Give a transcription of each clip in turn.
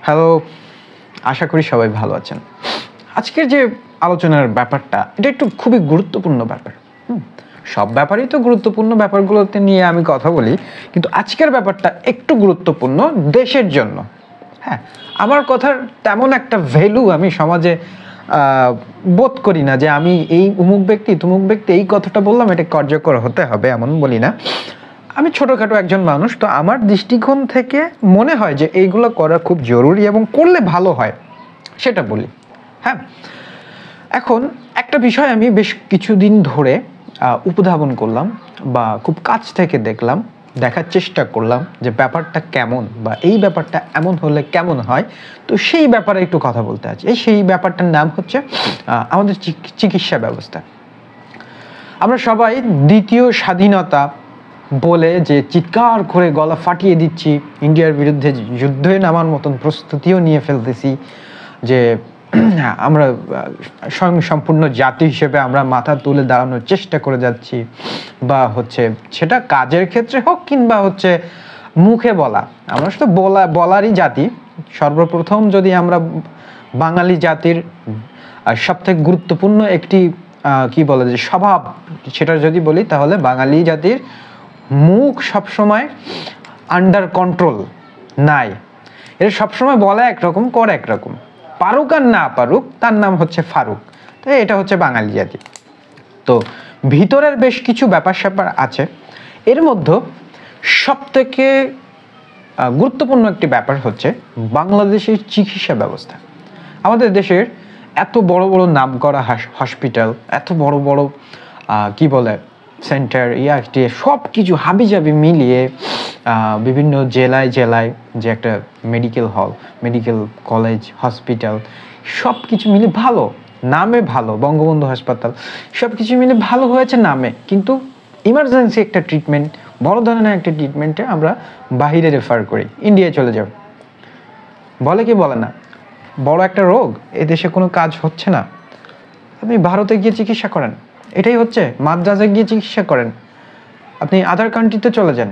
Hello, আশা করি সবাই ভালো আছেন। আজকের যে আলোচনার ব্যাপারটা এটা একটু খুবই গুরুত্বপূর্ণ ব্যাপার। সব ব্যাপারই তো গুরুত্বপূর্ণ, ব্যাপারগুলোতে নিয়ে আমি কথা বলি, কিন্তু আজকের ব্যাপারটা একটু গুরুত্বপূর্ণ দেশের জন্য। হ্যাঁ, আমার কথার তেমন একটা ভ্যালু আমি সমাজে বোধ করি না যে আমি এই অমুক ব্যক্তি তমুক ব্যক্তি এই কথাটা বললাম এটা কার্যকর হতে হবে, এমন বলি না। আমি ছোটোখাটো একজন মানুষ, তো আমার দৃষ্টিকোণ থেকে মনে হয় যে এইগুলো করা খুব জরুরি এবং করলে ভালো হয়, সেটা বলি। হ্যাঁ, এখন একটা বিষয় আমি বেশ কিছুদিন ধরে উপধাবন করলাম বা খুব কাছ থেকে দেখার চেষ্টা করলাম যে ব্যাপারটা কেমন বা এই ব্যাপারটা এমন হলে কেমন হয়। তো সেই ব্যাপারে একটু কথা বলতে আছে। সেই ব্যাপারটার নাম হচ্ছে আমাদের চিকিৎসা ব্যবস্থা। আমরা সবাই দ্বিতীয় স্বাধীনতা বলে যে চিৎকার করে গলা ফাটিয়ে দিচ্ছি, ইন্ডিয়ার বিরুদ্ধে যুদ্ধে নামার মতন প্রস্তুতিও নিয়ে ফেলতেছি, যে আমরা স্বয়ংসম্পূর্ণ জাতি হিসেবে আমরা মাথা তুলে দাঁড়ানোর চেষ্টা করে যাচ্ছি, বা হচ্ছে সেটা কাজের ক্ষেত্রে হোক কিংবা হচ্ছে মুখে বলা। আমরা শুধু বলারই জাতি। সর্বপ্রথম যদি আমরা বাঙালি জাতির সবথেকে গুরুত্বপূর্ণ একটি কি বলে যে স্বভাব, সেটা যদি বলি তাহলে বাঙালি জাতির মুখ সবসময় আন্ডার কন্ট্রোল নাই। এটা সবসময় বলা একরকম, করে একরকম, পারুক আর না পারুক তার নাম হচ্ছে ফারুক। তো এটা হচ্ছে বাঙালি জাতি। তো ভিতরের বেশ কিছু ব্যাপার স্যাপার আছে। এর মধ্যে সবথেকে গুরুত্বপূর্ণ একটি ব্যাপার হচ্ছে বাংলাদেশের চিকিৎসা ব্যবস্থা। আমাদের দেশের এত বড় বড় নামকরা হসপিটাল, এত বড় বড় কি বলে সেন্টার, সব কিছু হাবিজাবি মিলিয়ে বিভিন্ন জেলায় জেলায় যে একটা medical hall, medical college, hospital, সব কিছু মিলে ভালো, নামে ভালো, বঙ্গবন্ধু হাসপাতাল, সব কিছু মিলে ভালো হয়েছে নামে, কিন্তু ইমার্জেন্সি একটা ট্রিটমেন্ট, বড় ধরনের একটা ট্রিটমেন্টে আমরা বাহিরে রেফার করি, ইন্ডিয়ায় চলে যাও। বলে কি বলে না, বড় একটা রোগ, এদেশে কোনো কাজ হচ্ছে না, আপনি ভারতে গিয়ে চিকিৎসা করেন। এটাই হচ্ছে, মাদ্রাজে গিয়ে চিকিৎসা করেন, আপনি আদার কান্ট্রিতে চলে যান,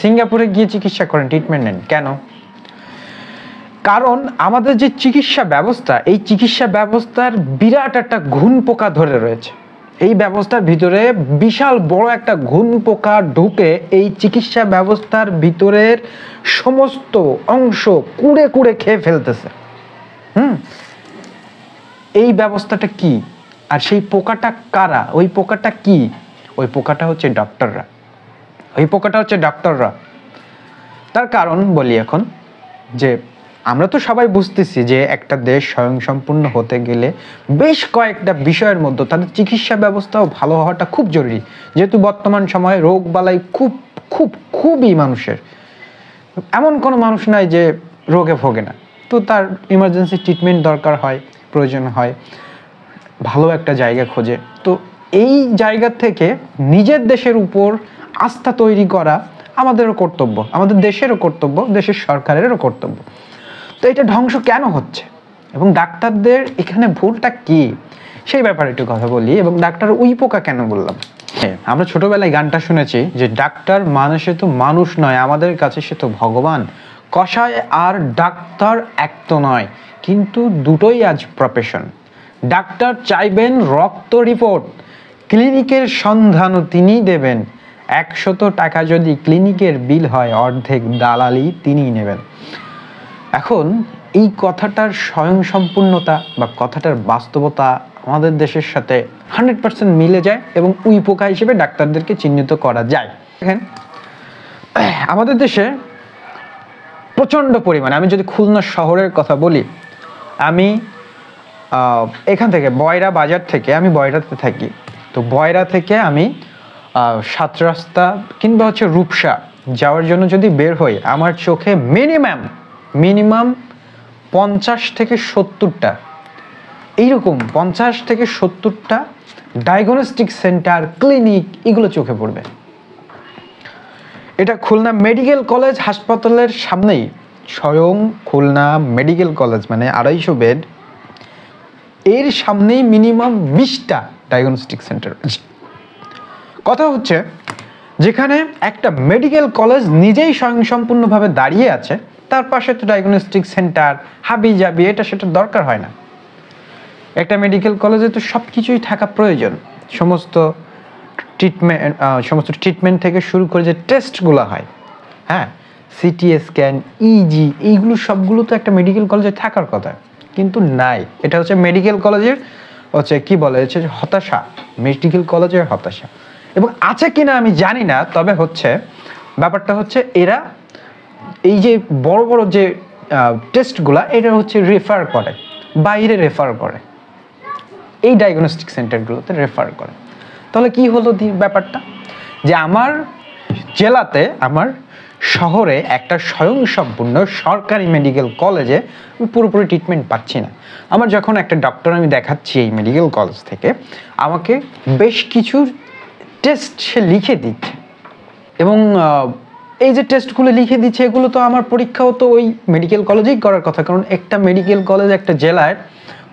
সিঙ্গাপুরে গিয়ে চিকিৎসা করেন, ট্রিটমেন্ট নেন। কেন? কারণ আমাদের যে চিকিৎসা ব্যবস্থা, এই চিকিৎসা ব্যবস্থার বিরাট একটা ঘুণ পোকা ধরে রয়েছে। এই ব্যবস্থার ভিতরে বিশাল বড় একটা ঘুণ পোকা ঢুকে এই চিকিৎসা ব্যবস্থার ভিতরের সমস্ত অংশ কুড়ে কুড়ে খেয়ে ফেলতেছে। এই ব্যবস্থাটা কি, আর সেই পোকাটা কারা? ওই পোকাটা কি? ওই পোকাটা হচ্ছে ডক্টররা। তার কারণ বলি এখন, যে আমরা তো সবাই বুঝতেছি যে একটা দেশ স্বয়ংসম্পূর্ণ হতে গেলে বেশ কয়েকটা বিষয়ের মধ্যে তাদের চিকিৎসা ব্যবস্থাও ভালো হওয়াটা খুব জরুরি। যেহেতু বর্তমান সময়ে রোগ বালাই খুবই মানুষের, এমন কোনো মানুষ নাই যে রোগে ভোগে না। তো তার ইমার্জেন্সি ট্রিটমেন্ট দরকার হয়, প্রয়োজন হয়, ভালো একটা জায়গা খোঁজে। তো এই জায়গা থেকে নিজের দেশের উপর আস্থা তৈরি করা আমাদেরও কর্তব্য, আমাদের দেশেরও কর্তব্য, দেশের সরকারেরও কর্তব্য। তো এটা ধ্বংস কেন হচ্ছে এবং ডাক্তারদের এখানে ভুলটা কি, সেই ব্যাপারে একটু কথা বলি। এবং ডাক্তার ওই পোকা কেন বললাম? আমরা ছোটবেলায় গানটা শুনেছি যে ডাক্তার মানে সে তো মানুষ নয়, আমাদের কাছে সে তো ভগবান। কসাই আর ডাক্তার এক তো নয়, কিন্তু দুটোই আজ প্রফেশন। ডাক্তার চাইবেন রক্ত রিপোর্ট, ক্লিনিকের সন্ধানও তিনি দেবেন। 100 টাকা যদি ক্লিনিকের বিল হয়, অর্ধেক দালালি তিনিই নেবেন। এখন এই কথাটার স্বয়ংসম্পূর্ণতা বা কথাটার বাস্তবতা আমাদের দেশের সাথে 100% মিলে যায় এবং উই পোকা হিসেবে ডাক্তারদেরকে চিহ্নিত করা যায়। দেখেন, আমাদের দেশে প্রচণ্ড পরিমাণে, আমি যদি খুলনা শহরের কথা বলি, আমি এখান থেকে বয়রা বাজার থেকে, আমি বয়রাতে থাকি, তো বয়রা থেকে আমি 7 রাস্তা কিংবা হচ্ছে রূপসা যাওয়ার জন্য যদি বের হই, আমার চোখে মিনিমাম 50 থেকে 70টা এইরকম 50 থেকে 70টা ডায়াগনস্টিক সেন্টার, ক্লিনিক, এগুলো চোখে পড়বে। এটা খুলনা মেডিকেল কলেজ হাসপাতালের সামনেই, স্বয়ং খুলনা মেডিকেল কলেজ মানে 250 বেড, এর সামনেই মিনিমাম 20টা ডায়াগনস্টিক সেন্টার আছে। কথা হচ্ছে, যেখানে একটা মেডিকেল কলেজ নিজেই স্বয়ংসম্পূর্ণভাবে দাঁড়িয়ে আছে, তার পাশে তো ডায়াগনস্টিক সেন্টার হাবি যাবি এটা সেটা দরকার হয় না। একটা মেডিকেল কলেজে তো সব কিছুই থাকা প্রয়োজন, সমস্ত ট্রিটমেন্ট থেকে শুরু করে যে টেস্টগুলো হয়, হ্যাঁ, সিটি স্ক্যান, ইজি, এইগুলো সবগুলো তো একটা মেডিকেল কলেজে থাকার কথা, কিন্তু নাই। এটা হচ্ছে মেডিকেল কলেজের কি বলে হচ্ছে হতাশা, মেডিকেল কলেজের হতাশা। এবং আছে কিনা আমি জানি না, তবে ব্যাপারটা হচ্ছে এরা এই যে বড় বড় যে টেস্টগুলা এটা হচ্ছে রেফার করে, বাইরে রেফার করে, এই ডায়াগনস্টিক সেন্টারগুলোতে রেফার করে। তাহলে কি হলো ব্যাপারটা, যে আমার জেলাতে, আমার শহরে একটা স্বয়ংসম্পূর্ণ সরকারি মেডিকেল কলেজে আমি পুরোপুরি ট্রিটমেন্ট পাচ্ছি না। আমার যখন একটা ডক্টর আমি দেখাচ্ছি এই মেডিকেল কলেজ থেকে, আমাকে বেশ কিছু টেস্ট সে লিখে দিচ্ছে, এবং এই যে টেস্টগুলো লিখে দিচ্ছে এগুলো তো আমার পরীক্ষাও তো ওই মেডিকেল কলেজেই করার কথা, কারণ একটা মেডিকেল কলেজ একটা জেলায়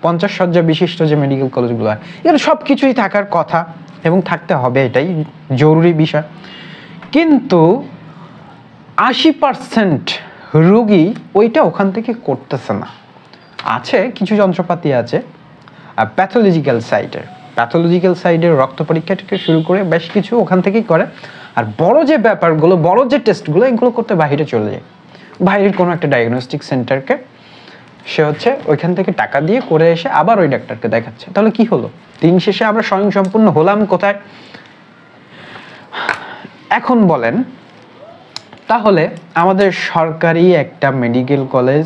50 শয্যা বিশিষ্ট যে মেডিকেল কলেজগুলো হয় এগুলো সব কিছুই থাকার কথা এবং থাকতে হবে, এটাই জরুরি বিষয়। কিন্তু 80% রোগী ওইটা ওখান থেকে করতেছে না। আছে কিছু যন্ত্রপাতি আছে প্যাথোলজিক্যাল সাইডের রক্ত পরীক্ষা থেকে শুরু করে বেশ কিছু ওখান থেকেই করে, আর বড় যে ব্যাপারগুলো, বড় যে টেস্টগুলো, এগুলো করতে বাইরে চলে যায়, বাইরের কোনো একটা ডায়াগনস্টিক সেন্টারকে সে ওইখান থেকে টাকা দিয়ে করে এসে আবার ওই ডাক্তারকে দেখাচ্ছে। তাহলে কি হলো, দিন শেষে আমরা স্বয়ংসম্পূর্ণ হলাম কোথায়? এখন বলেন তাহলে আমাদের সরকারি একটা মেডিকেল কলেজ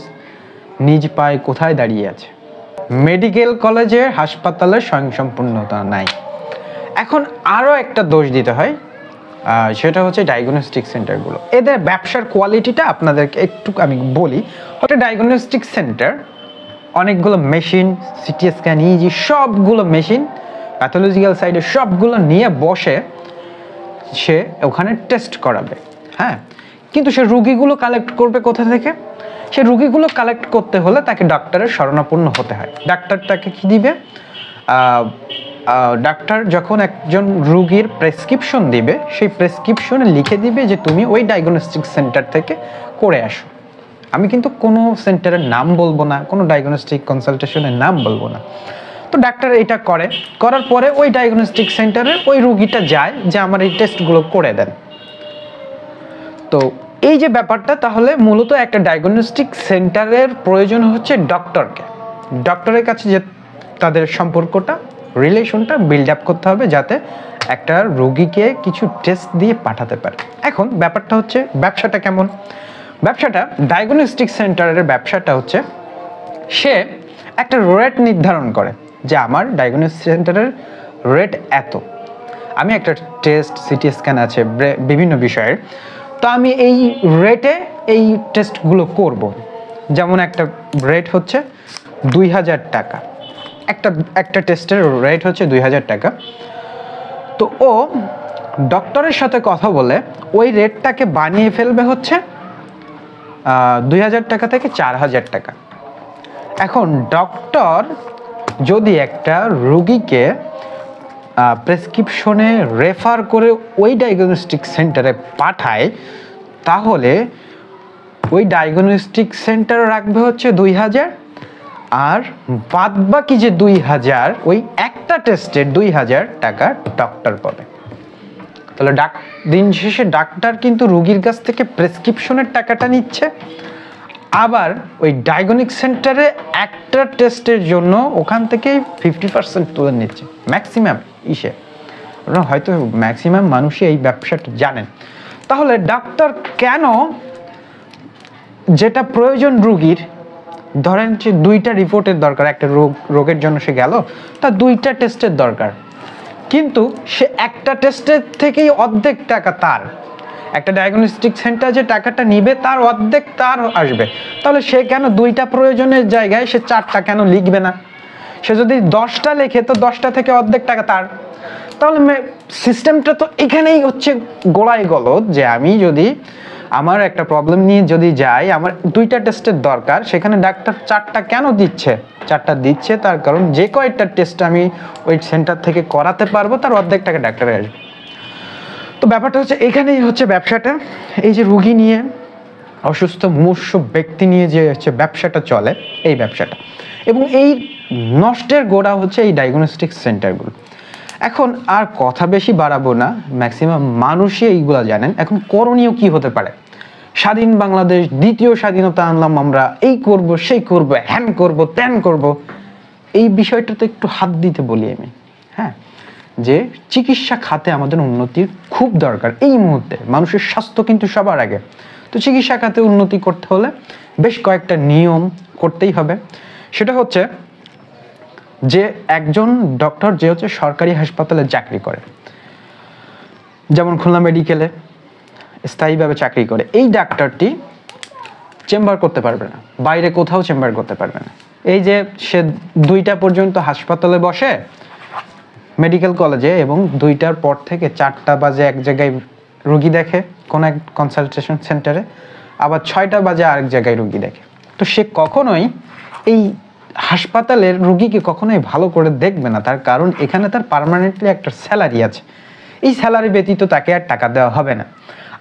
নিজ পায়ে কোথায় দাঁড়িয়ে আছে? মেডিকেল কলেজের হাসপাতালের স্বয়ংসম্পূর্ণতা নাই। এখন আরও একটা দোষ দিতে হয়, সেটা হচ্ছে ডায়াগনস্টিক সেন্টারগুলো। এদের ব্যবসার কোয়ালিটিটা আপনাদেরকে একটু আমি বলি। একটা ডায়াগনস্টিক সেন্টার অনেকগুলো মেশিন, সিটি স্ক্যান, ইজি, সবগুলো মেশিন প্যাথোলজিক্যাল সাইডে সবগুলো নিয়ে বসে সে ওখানে টেস্ট করাবে, হ্যাঁ, কিন্তু সে রুগীগুলো কালেক্ট করবে কোথা থেকে? সে রুগীগুলো কালেক্ট করতে হলে তাকে ডাক্তারের শরণাপন্ন হতে হয়। ডাক্তার তাকে কি দিবে? ডাক্তার যখন একজন রুগীর প্রেসক্রিপশন দিবে, সেই প্রেসক্রিপশনে লিখে দিবে যে তুমি ওই ডায়াগনস্টিক সেন্টার থেকে করে আসো। আমি কিন্তু কোনো সেন্টারের নাম বলবো না, কোনো ডায়াগনস্টিক কনসালটেশনের নাম বলবো না। তো ডাক্তার এটা করার পরে ওই ডায়াগনস্টিক সেন্টারে ওই রুগীটা যায় যে আমার এই টেস্টগুলো করে দেন। তো এই যে ব্যাপারটা, তাহলে মূলত একটা ডায়াগনস্টিক সেন্টারের প্রয়োজন হচ্ছে ডক্টরের কাছে যে তাদের সম্পর্কটা, রিলেশনটা বিল্ড আপ করতে হবে, যাতে একটা রোগীকে কিছু টেস্ট দিয়ে পাঠাতে পারে। এখন ব্যাপারটা হচ্ছে ব্যবসাটা কেমন? ব্যবসাটা, ডায়াগনস্টিক সেন্টারের ব্যবসাটা হচ্ছে সে একটা রেট নির্ধারণ করে যে আমার ডায়াগনস্টিক সেন্টারের রেট এত, আমি একটা টেস্ট, সিটি স্ক্যান আছে বিভিন্ন বিষয়ের, তো আমি এই রেটে এই টেস্টগুলো করব। যেমন একটা রেট হচ্ছে 2000 টাকা, একটা টেস্টের রেট হচ্ছে 2000 টাকা। তো ও ডক্টরের সাথে কথা বলে ওই রেটটাকে বানিয়ে ফেলবে হচ্ছে 2000 টাকা থেকে 4000 টাকা। এখন ডক্টর যদি একটা রোগীকে প্রেসক্রিপশনে রেফার করে ওই ডায়াগনস্টিক সেন্টারে পাঠায়, তাহলে ওই ডায়াগনস্টিক সেন্টার রাখবে হচ্ছে 2000, আর বাদ বাকি যে 2000, ওই একটা টেস্টের 2000 টাকা ডক্টর পাবে। তাহলে দিন শেষে ডাক্তার কিন্তু রোগীর কাছ থেকে প্রেসক্রিপশনের টাকাটা নিচ্ছে, আবার ওই ডায়াগনস্টিক সেন্টারে একটা টেস্টের জন্য ওখান থেকে 50% তুলে নিচ্ছে ম্যাক্সিমাম হয়তো ম্যাক্সিমাম মানুষই এই ব্যবসাটা জানেন। তাহলে ডাক্তার কেন, যেটা প্রয়োজন রোগীর, ধরেন যে 2টা রিপোর্টের দরকার, একটা রোগের জন্য সে গেল, তার 2টা টেস্টের দরকার, কিন্তু সে একটা টেস্টের থেকেই অর্ধেক টাকা তার, একটা ডায়াগনস্টিক সেন্টার যে টাকাটা নিবে তার অর্ধেক তার আসবে। তাহলে সে কেন 2টা প্রয়োজনের জায়গায় সে 4টা কেন লিখবে না? সে যদি 10টা লেখে তো 10টা থেকে অর্ধেক টাকা তার। তাহলে সিস্টেমটা তো এখানেই হচ্ছে গোড়ায় গলদ, যে আমি যদি আমার একটা প্রবলেম নিয়ে যদি যাই, আমার 2টা টেস্টের দরকার, সেখানে ডাক্তার 4টা কেন দিচ্ছে? 4টা দিচ্ছে তার কারণ যে কয়েকটা টেস্ট আমি ওই সেন্টার থেকে করাতে পারবো তার অর্ধেক টাকা ডাক্তারের আসবে। তো ব্যাপারটা হচ্ছে এখানেই হচ্ছে ব্যবসাটা, এই যে রুগী নিয়ে অসুস্থ মুমূর্ষ ব্যক্তি নিয়ে যে হচ্ছে ব্যবসাটা চলে, এই ব্যবসাটা, এবং এই নষ্টের গোড়া হচ্ছে এই ডায়াগনস্টিক সেন্টারগুলো। এখন আর কথা বেশি বাড়াবো না, ম্যাক্সিমাম মানুষই এইগুলো জানেন। এখন করণীয় কি হতে পারে? স্বাধীন বাংলাদেশ, দ্বিতীয় স্বাধীনতা আনলাম আমরা, এই করব সেই করব, হ্যান করব ত্যান করব, এই বিষয়টাতে একটু হাত দিতে বলি আমি। হ্যাঁ, যে চিকিৎসা খাতে আমাদের উন্নতির খুব দরকার এই মুহূর্তে। মানুষের স্বাস্থ্য কিন্তু সবার আগে। তো চিকিৎসা খাতে উন্নতি করতে হলে বেশ কয়েকটা নিয়ম করতেই হবে। সেটা হচ্ছে যে একজন ডক্টর যে হচ্ছে সরকারি হাসপাতালে চাকরি করে, যেমন খুলনা মেডিকেলে স্থায়ীভাবে চাকরি করে, এই ডাক্তারটি চেম্বার করতে পারবে না, বাইরে কোথাও চেম্বার করতে পারবে না। এই যে সে 2টা পর্যন্ত হাসপাতালে বসে মেডিকেল কলেজে, এবং 2টার পর থেকে 4টা বাজে এক জায়গায় রুগী দেখে কোনো এক কনসালটেশন সেন্টারে, আবার 6টা বাজে আরেক জায়গায় রুগী দেখে। তো সে কখনোই এই হাসপাতালের রুগীকে কখনোই ভালো করে দেখবে না, তার কারণ এখানে তার পার্মানেন্টলি একটা স্যালারি আছে, এই স্যালারি ব্যতীত তাকে আর টাকা দেওয়া হবে না।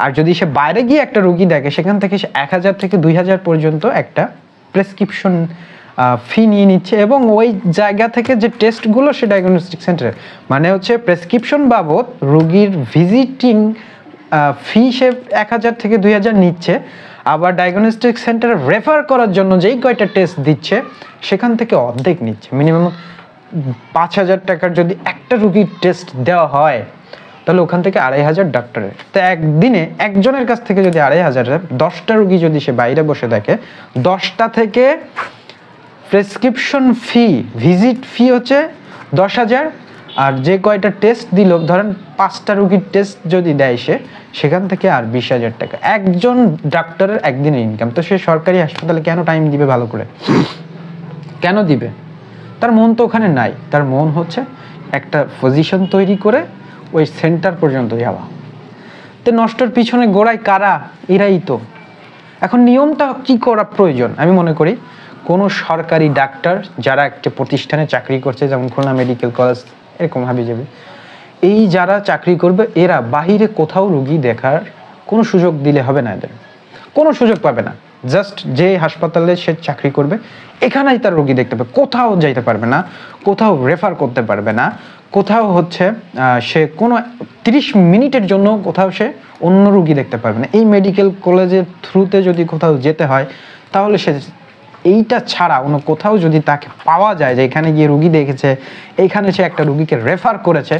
আর যদি সে বাইরে গিয়ে একটা রুগী দেখে, সেখান থেকে সে 1000 থেকে 2000 পর্যন্ত একটা প্রেসক্রিপশন ফি নিয়ে নিচ্ছে, এবং ওই জায়গা থেকে যে টেস্টগুলো সে ডায়াগনস্টিক সেন্টারে, মানে হচ্ছে প্রেসক্রিপশন বাবদ রুগীর ভিজিটিং ফি সে 1000 থেকে 2000 নিচ্ছে, আবার ডায়াগনস্টিক সেন্টারে রেফার করার জন্য যেই কয়টা টেস্ট দিচ্ছে সেখান থেকে অর্ধেক নিচ্ছে। মিনিমাম 5000 টাকার যদি একটা রুগীর টেস্ট দেওয়া হয়, তাহলে ওখান থেকে 2500 ডক্টরের। তো একদিনে একজনের কাছ থেকে যদি 2500, 10টা রুগী যদি সে বাইরে বসে দেখে, 10টা থেকে প্রেসক্রিপশন ফি, ভিজিট ফি হচ্ছে 10,000, আর যে কয়টা টেস্ট দিল, ধরেন 5টা রুগীর টেস্ট যদি দেয় সে, সেখান থেকে আর 20,000 টাকা একজন ডাক্তারের একদিনের ইনকাম। তো সে সরকারি হাসপাতালে কেন টাইম দিবে ভালো করে? কেন দিবে? তার মন তো ওখানে নাই, তার মন হচ্ছে একটা পজিশন তৈরি করে ওই সেন্টার পর্যন্ত যাওয়া। তো নষ্টের পিছনে গোড়ায় কারা? এরাই তো। এখন নিয়মটা কি করা প্রয়োজন? আমি মনে করি কোনো সরকারি ডাক্তার যারা একটা প্রতিষ্ঠানে চাকরি করছে, যেমন খুলনা মেডিকেল কলেজ, এরকম হাবি যাবে, এই যারা চাকরি করবে এরা বাহিরে কোথাও রুগী দেখার কোনো সুযোগ দিলে হবে না, এদের কোনো সুযোগ পাবে না। জাস্ট যে হাসপাতালে সে চাকরি করবে এখানেই তার রুগী দেখতে পাবে, কোথাও যাইতে পারবে না, কোথাও রেফার করতে পারবে না, কোথাও হচ্ছে সে কোনো 30 মিনিটের জন্য কোথাও সে অন্য রুগী দেখতে পারবে না। এই মেডিকেল কলেজের থ্রুতে যদি কোথাও যেতে হয়, তাহলে সে এইটা ছাড়া অন্য কোথাও যদি তাকে পাওয়া যায় যে এখানে গিয়ে রুগী দেখেছে, এইখানে সে একটা রুগীকে রেফার করেছে,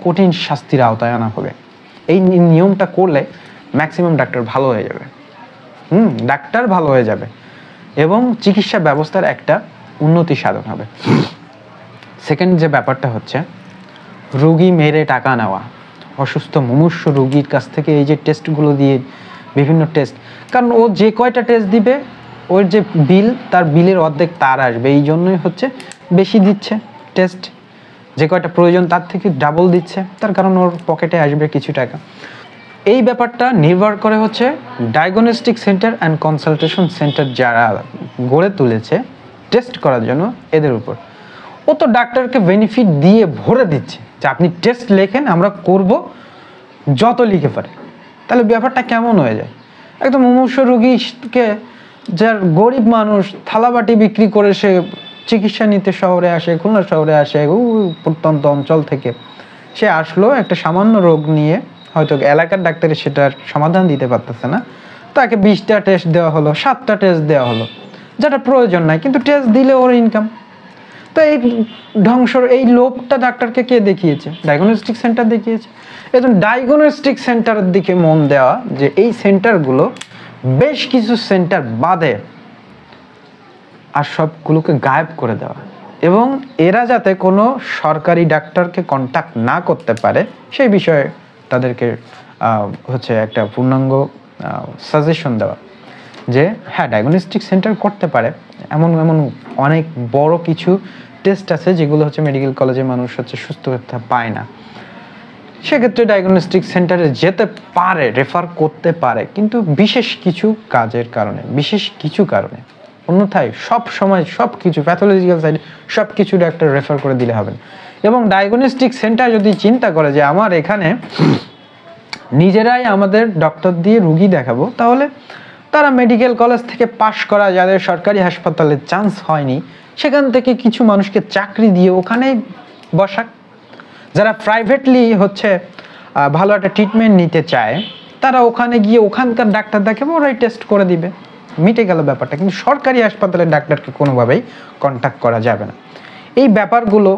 কঠিন শাস্তির আওতায় আনা হবে। এই নিয়মটা করলে ম্যাক্সিমাম ডাক্তার ভালো হয়ে যাবে। ডাক্তার ভালো হয়ে যাবে এবং চিকিৎসা ব্যবস্থার একটা উন্নতি সাধন হবে। সেকেন্ড যে ব্যাপারটা হচ্ছে রুগী মেরে টাকা নেওয়া, অসুস্থ মুমূর্ষ রুগীর কাছ থেকে এই যে টেস্টগুলো দিয়ে, বিভিন্ন টেস্ট, কারণ ও যে কয়টা টেস্ট দিবে ওর যে বিল, তার বিলের অর্ধেক তার আসবে, এই জন্যই হচ্ছে বেশি দিচ্ছে টেস্ট, যে কয়টা প্রয়োজন তার থেকে ডাবল দিচ্ছে, তার কারণ ওর পকেটে আসবে কিছু টাকা। এই ব্যাপারটা নির্ভর করে হচ্ছে diagnostic centre and consultation centre যারা গড়ে তুলেছে টেস্ট করার জন্য, এদের উপর। ও তো ডাক্তারকে বেনিফিট দিয়ে ভরে দিচ্ছে যে আপনি টেস্ট লেখেন, আমরা করব, যত লিখে পারে। তাহলে ব্যাপারটা কেমন হয়ে যায়? একদম মুমূর্ষ রুগীকে, যার গরিব মানুষ থালাবাটি বিক্রি করে সে চিকিৎসা নিতে শহরে আসে, খুলনা শহরে আসে, প্রত্যন্ত অঞ্চল থেকে সে আসলো একটা সামান্য রোগ নিয়ে, হয়তো এলাকার ডাক্তারে সেটার সমাধান দিতে পারতেছে না, তাকে 20টা টেস্ট দেওয়া হলো, 7টা টেস্ট দেওয়া হলো, যেটা প্রয়োজন নাই, কিন্তু টেস্ট দিলে ওর ইনকাম। তো এই ধ্বংসর এই লোভটা ডাক্তারকে কে দেখিয়েছে? ডায়াগনস্টিক সেন্টার দেখিয়েছে। এবং ডায়াগনস্টিক সেন্টারের দিকে মন দেওয়া, যে এই সেন্টারগুলো বেশ কিছু সেন্টার বাদে আর সবগুলোকে গায়েব করে দেওয়া, এবং এরা যাতে কোনো সরকারি ডাক্তারকে কন্ট্যাক্ট না করতে পারে সেই বিষয়ে তাদেরকে হচ্ছে একটা পূর্ণাঙ্গ সাজেশন দেওয়া, যে হ্যাঁ ডায়াগনস্টিক সেন্টার করতে পারে, এমন অনেক বড় কিছু টেস্ট আছে যেগুলো হচ্ছে মেডিকেল কলেজে মানুষ হচ্ছে সুস্থতা পায় না, সেক্ষেত্রে ডায়াগনস্টিক সেন্টারে যেতে পারে, রেফার করতে পারে, কিন্তু বিশেষ কিছু কাজের কারণে, বিশেষ কিছু কারণে। অন্যথায় সব সময় সব কিছু প্যাথোলজিক্যাল সাইড সব কিছু ডাক্তার রেফার করে দিলে হবে না। এবং ডায়াগনস্টিক সেন্টার যদি চিন্তা করে যে আমার এখানে নিজেরাই আমাদের ডক্টর দিয়ে রুগী দেখাবো, তাহলে তারা মেডিকেল কলেজ থেকে পাশ করা, যাদের সরকারি হাসপাতালে চান্স হয়নি, সেখান থেকে কিছু মানুষকে চাকরি দিয়ে ওখানেই বসাক। যারা প্রাইভেটলি হচ্ছে ভালো একটা ট্রিটমেন্ট নিতে চায়, তারা ওখানে গিয়ে ওখানকার ডাক্তার দেখাবে, ওরাই টেস্ট করে দিবে, মিটে গেল ব্যাপারটা। কিন্তু সরকারি হাসপাতালের ডাক্তারকে কোনোভাবেই কন্ট্যাক্ট করা যাবে না। এই ব্যাপারগুলো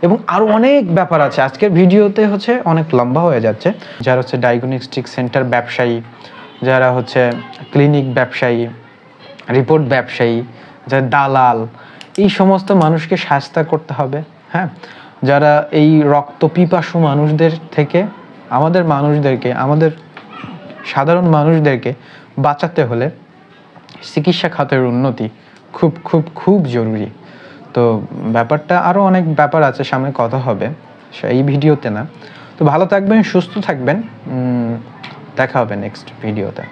এবং আরও অনেক ব্যাপার আছে, আজকের ভিডিওতে হচ্ছে অনেক লম্বা হয়ে যাচ্ছে। যারা হচ্ছে ডায়াগনস্টিক সেন্টার ব্যবসায়ী, যারা হচ্ছে ক্লিনিক ব্যবসায়ী, রিপোর্ট ব্যবসায়ী, যারা দালাল, এই সমস্ত মানুষকে শাস্তি করতে হবে। হ্যাঁ, যারা এই রক্ত পিপাসু মানুষদের থেকে আমাদের মানুষদেরকে, আমাদের সাধারণ মানুষদেরকে বাঁচাতে হলে চিকিৎসা খাতের উন্নতি খুব খুব খুব জরুরি। তো ব্যাপারটা আরও অনেক ব্যাপার আছে, সামনে কথা হবে, এই ভিডিওতে না। তো ভালো থাকবেন, সুস্থ থাকবেন, দেখা হবে নেক্সট ভিডিওতে।